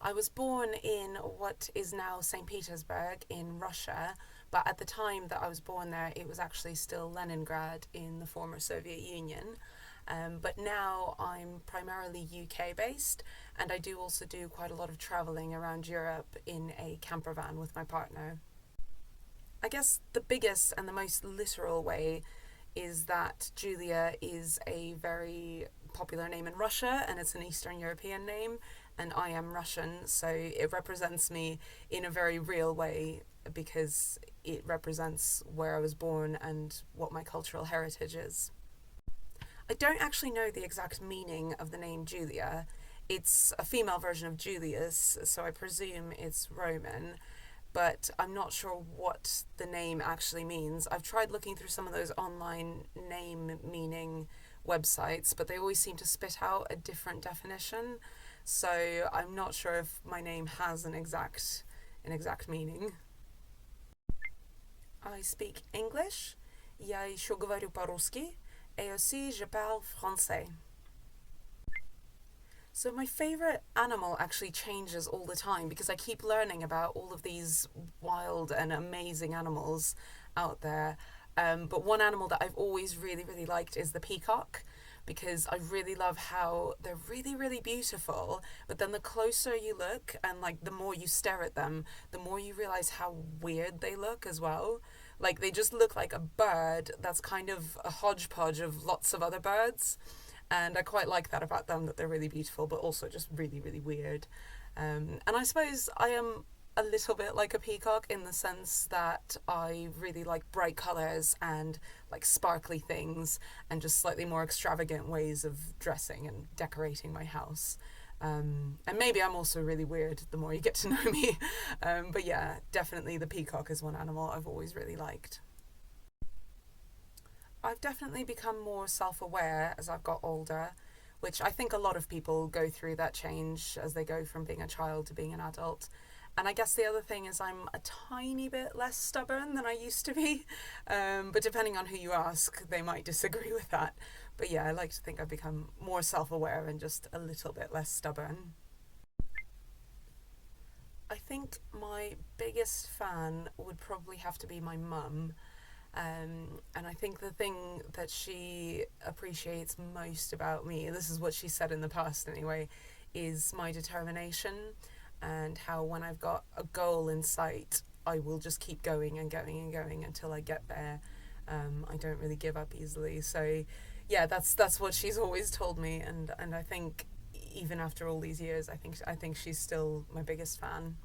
I was born in what is now St. Petersburg in Russia, but at the time that I was born there, it was actually still Leningrad in the former Soviet Union. But now I'm primarily UK based, and I do also do quite a lot of traveling around Europe in a camper van with my partner. I guess the biggest and the most literal way is that Julia is a very popular name in Russia and it's an Eastern European name, and I am Russian, so it represents me in a very real way because it represents where I was born and what my cultural heritage is. I don't actually know the exact meaning of the name Julia. It's a female version of Julius, so I presume it's Roman, but I'm not sure what the name actually means. I've tried looking through some of those online name meaning websites, but they always seem to spit out a different definition. So I'm not sure if my name has an exact meaning. I speak English. Я еще говорю по-русски. Et aussi je parle français. So my favourite animal actually changes all the time because I keep learning about all of these wild and amazing animals out there. But one animal that I've always really, really liked is the peacock because I really love how they're really, really beautiful. But then the closer you look and like the more you stare at them, the more you realize how weird they look as well. Like they just look like a bird that's kind of a hodgepodge of lots of other birds, and I quite like that about them, that they're really beautiful but also just really, really weird. And I suppose I am a little bit like a peacock in the sense that I really like bright colours and like sparkly things and just slightly more extravagant ways of dressing and decorating my house. And maybe I'm also really weird the more you get to know me. But yeah, definitely the peacock is one animal I've always really liked. I've definitely become more self aware as I've got older, which I think a lot of people go through that change as they go from being a child to being an adult. And I guess the other thing is I'm a tiny bit less stubborn than I used to be. But depending on who you ask, they might disagree with that. But yeah, I like to think I've become more self aware and just a little bit less stubborn. I think my biggest fan would probably have to be my mum. And I think the thing that she appreciates most about me, this is what she said in the past anyway, is my determination and how when I've got a goal in sight, I will just keep going and going and going until I get there. I don't really give up easily. So yeah, that's what she's always told me, and I think even after all these years, I think she's still my biggest fan.